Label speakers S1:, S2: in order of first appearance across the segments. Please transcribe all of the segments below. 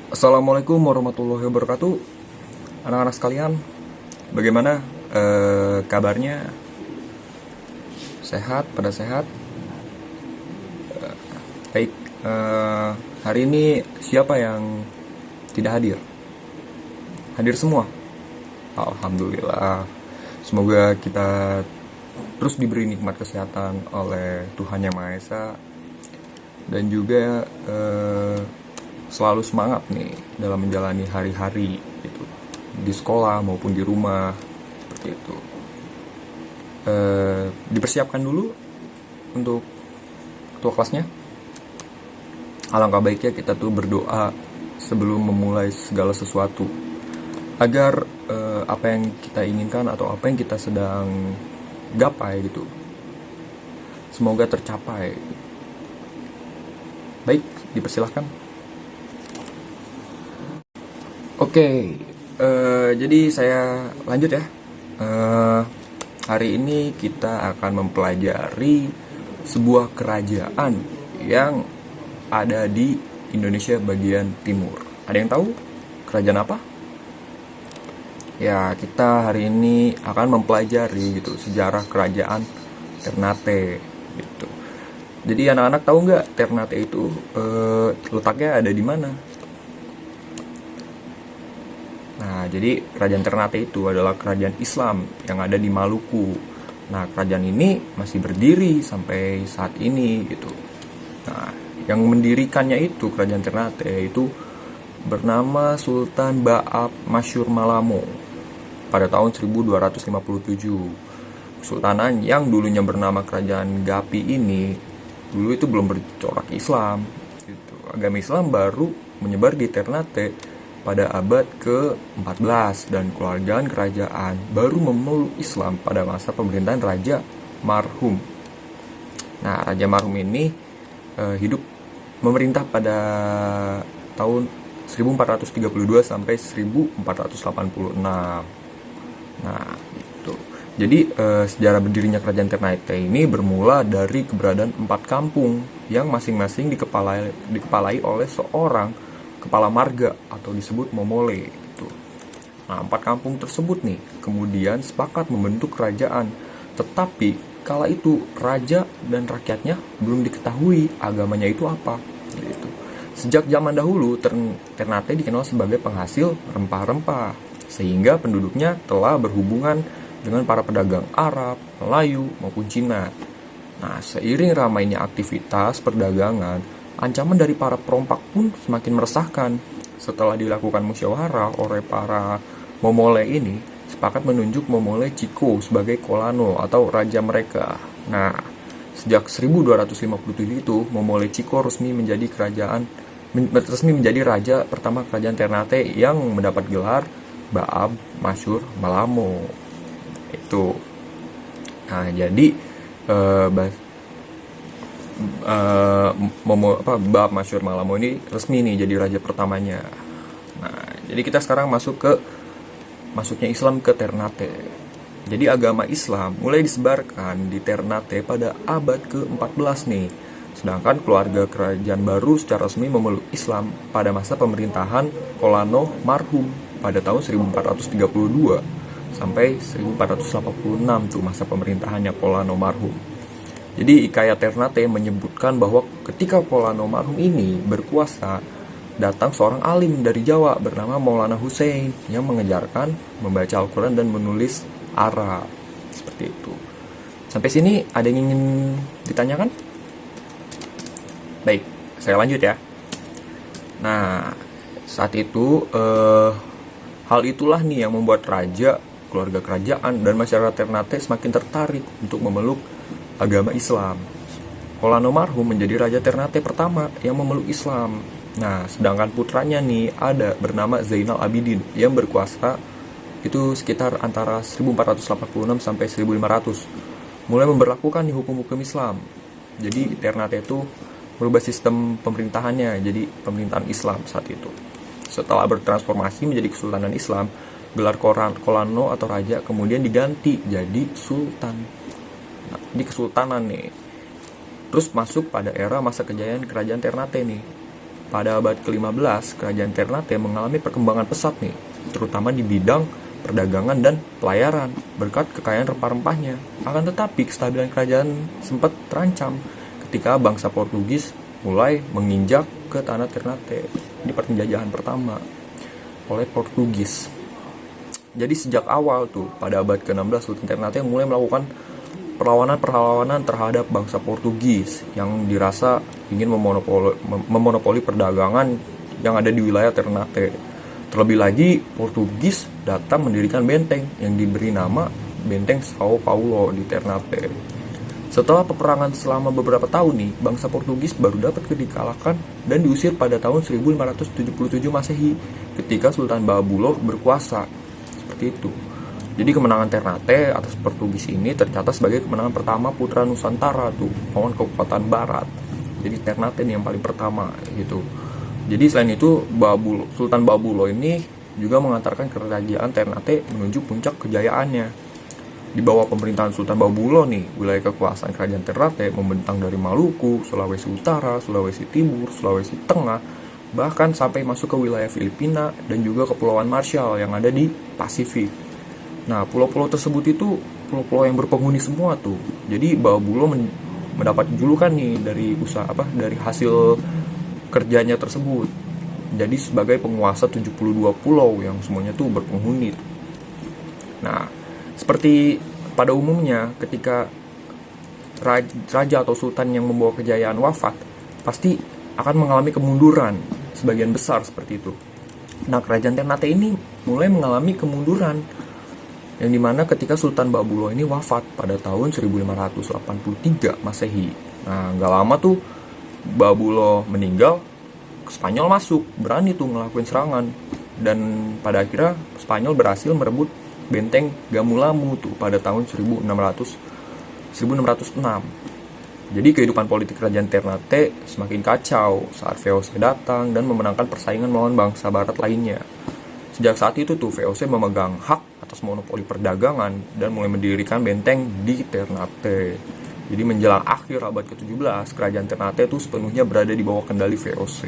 S1: Assalamualaikum warahmatullahi wabarakatuh. Anak-anak sekalian, bagaimana kabarnya? Sehat? Pada sehat? Baik. Hari ini siapa yang tidak hadir? Hadir semua? Alhamdulillah. Semoga kita terus diberi nikmat kesehatan oleh Tuhan Yang Maha Esa, dan juga selalu semangat nih dalam menjalani hari-hari gitu, di sekolah maupun di rumah, seperti itu. Dipersiapkan dulu untuk ketua kelasnya. Alangkah baiknya kita tuh berdoa sebelum memulai segala sesuatu, agar apa yang kita inginkan atau apa yang kita sedang gapai gitu, semoga tercapai. Baik, dipersilahkan. Oke, jadi saya lanjut ya. Hari ini kita akan mempelajari sebuah kerajaan yang ada di Indonesia bagian timur. Ada yang tahu kerajaan apa? Ya, kita hari ini akan mempelajari gitu sejarah kerajaan Ternate gitu. Jadi anak-anak tahu nggak Ternate itu letaknya ada di mana? Nah, jadi kerajaan Ternate itu adalah kerajaan Islam yang ada di Maluku. Nah, kerajaan ini masih berdiri sampai saat ini gitu. Nah, yang mendirikannya itu kerajaan Ternate itu bernama Sultan Baab Masyur Malamo pada tahun 1257. Kesultanan yang dulunya bernama Kerajaan Gapi ini dulu itu belum bercorak Islam gitu. Agama Islam baru menyebar di Ternate pada abad ke-14, dan keluarga kerajaan baru memeluk Islam pada masa pemerintahan Raja Marhum. Nah, Raja Marhum ini hidup memerintah pada tahun 1432 sampai 1486. Nah, itu. Jadi sejarah berdirinya kerajaan Ternate ini bermula dari keberadaan 4 kampung yang masing-masing dikepalai oleh seorang kepala marga atau disebut momole gitu. Nah, 4 kampung tersebut nih kemudian sepakat membentuk kerajaan, tetapi kala itu raja dan rakyatnya belum diketahui agamanya itu apa gitu. Sejak zaman dahulu Ternate dikenal sebagai penghasil rempah-rempah, sehingga penduduknya telah berhubungan dengan para pedagang Arab, Melayu maupun Cina. Nah, seiring ramainya aktivitas perdagangan, ancaman dari para perompak pun semakin meresahkan. Setelah dilakukan musyawarah oleh para momole ini, sepakat menunjuk Momole Ciko sebagai Kolano atau raja mereka. Nah, sejak 1257 itu, Momole Ciko resmi menjadi raja pertama kerajaan Ternate yang mendapat gelar Baab Masyur Malamo. Itu. Nah, jadi Baab Masyur Malamo ini resmi nih jadi raja pertamanya. Nah, jadi kita sekarang masuknya Islam ke Ternate. Jadi agama Islam mulai disebarkan di Ternate pada abad ke-14 nih. Sedangkan keluarga kerajaan baru secara resmi memeluk Islam pada masa pemerintahan Kolano Marhum pada tahun 1432 sampai 1486 tuh masa pemerintahannya Kolano Marhum. Jadi Ikaya Ternate menyebutkan bahwa ketika Kolano Marhum ini berkuasa, datang seorang alim dari Jawa bernama Maulana Hussein yang mengajarkan membaca Al-Quran dan menulis Arab. Seperti itu. Sampai sini ada yang ingin ditanyakan? Baik, saya lanjut ya. Nah, saat itu hal itulah nih yang membuat raja, keluarga kerajaan, dan masyarakat Ternate semakin tertarik untuk memeluk agama Islam. Kolano Marhum menjadi raja Ternate pertama yang memeluk Islam. Nah, sedangkan putranya nih ada bernama Zainal Abidin yang berkuasa itu sekitar antara 1486 sampai 1500. Mulai memberlakukan nih hukum-hukum Islam. Jadi Ternate itu merubah sistem pemerintahannya jadi pemerintahan Islam saat itu. Setelah bertransformasi menjadi Kesultanan Islam, gelar Kolano atau raja kemudian diganti jadi sultan. Nah, di kesultanan nih. Terus masuk pada era masa kejayaan kerajaan Ternate nih. pada abad ke-15, kerajaan Ternate mengalami perkembangan pesat nih, terutama di bidang perdagangan dan pelayaran berkat kekayaan rempah-rempahnya. Akan tetapi, kestabilan kerajaan sempat terancam ketika bangsa Portugis mulai menginjak ke tanah Ternate di penjajahan pertama oleh Portugis. Jadi sejak awal tuh, pada abad ke-16, Sultan Ternate mulai melakukan perlawanan terhadap bangsa Portugis yang dirasa ingin memonopoli perdagangan yang ada di wilayah Ternate. Terlebih lagi, Portugis datang mendirikan benteng yang diberi nama Benteng Sao Paulo di Ternate. Setelah peperangan selama beberapa tahun nih, bangsa Portugis baru dapat dikalahkan dan diusir pada tahun 1577 Masehi ketika Sultan Bahabulor berkuasa. Seperti itu. Jadi kemenangan Ternate atas Portugis ini tercatat sebagai kemenangan pertama putra Nusantara tuh, lawan kekuatan Barat. Jadi Ternate ini yang paling pertama gitu. Jadi selain itu, Sultan Bahabulor ini juga mengantarkan kerajaan Ternate menuju puncak kejayaannya. Di bawah pemerintahan Sultan Bahabulor nih, wilayah kekuasaan kerajaan Ternate membentang dari Maluku, Sulawesi Utara, Sulawesi Timur, Sulawesi Tengah, bahkan sampai masuk ke wilayah Filipina dan juga Kepulauan Marshall yang ada di Pasifik. Nah, pulau-pulau tersebut itu pulau-pulau yang berpenghuni semua tuh. Jadi Bahabulor mendapat julukan nih dari hasil kerjanya tersebut. Jadi sebagai penguasa 72 pulau yang semuanya tuh berpenghuni. Nah, seperti pada umumnya ketika raja atau sultan yang membawa kejayaan wafat, pasti akan mengalami kemunduran sebagian besar seperti itu. Nah, kerajaan Ternate ini mulai mengalami kemunduran yang dimana ketika Sultan Bahabulor ini wafat pada tahun 1583 Masehi. Nah, nggak lama tuh Bahabulor meninggal, Spanyol masuk, berani tuh ngelakuin serangan, dan pada akhirnya Spanyol berhasil merebut benteng Gamulamu tuh pada tahun 1606. Jadi kehidupan politik kerajaan Ternate semakin kacau saat VOC datang dan memenangkan persaingan melawan bangsa Barat lainnya. Sejak saat itu tuh VOC memegang hak atas monopoli perdagangan dan mulai mendirikan benteng di Ternate. Jadi menjelang akhir abad ke-17, kerajaan Ternate itu sepenuhnya berada di bawah kendali VOC.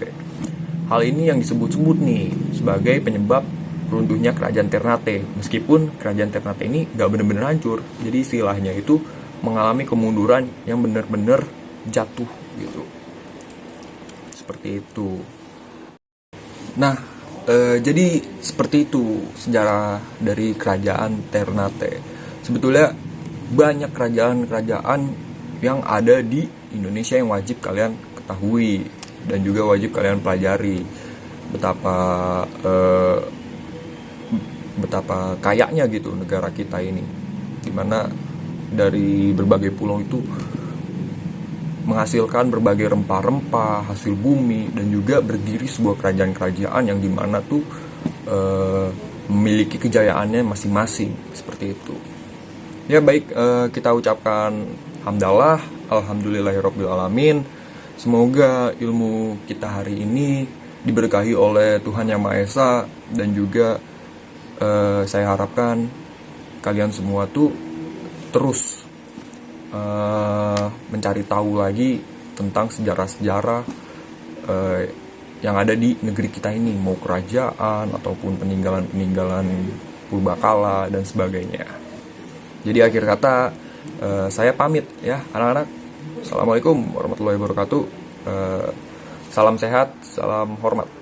S1: Hal ini yang disebut-sebut nih sebagai penyebab runtuhnya kerajaan Ternate. Meskipun kerajaan Ternate ini gak benar-benar hancur, jadi istilahnya itu mengalami kemunduran yang benar-benar jatuh gitu. Seperti itu. Nah, jadi seperti itu sejarah dari kerajaan Ternate. Sebetulnya banyak kerajaan-kerajaan yang ada di Indonesia yang wajib kalian ketahui dan juga wajib kalian pelajari betapa kayanya gitu negara kita ini, dimana dari berbagai pulau itu menghasilkan berbagai rempah-rempah, hasil bumi, dan juga berdiri sebuah kerajaan-kerajaan yang dimana tuh memiliki kejayaannya masing-masing, seperti itu. Ya baik, kita ucapkan hamdalah, alhamdulillahirobbilalamin. Semoga ilmu kita hari ini diberkahi oleh Tuhan Yang Maha Esa, dan juga saya harapkan kalian semua tuh terus mencari tahu lagi tentang sejarah-sejarah yang ada di negeri kita ini, mau kerajaan ataupun peninggalan-peninggalan purbakala dan sebagainya. Jadi akhir kata saya pamit ya anak-anak. Assalamualaikum warahmatullahi wabarakatuh. Salam sehat, salam hormat.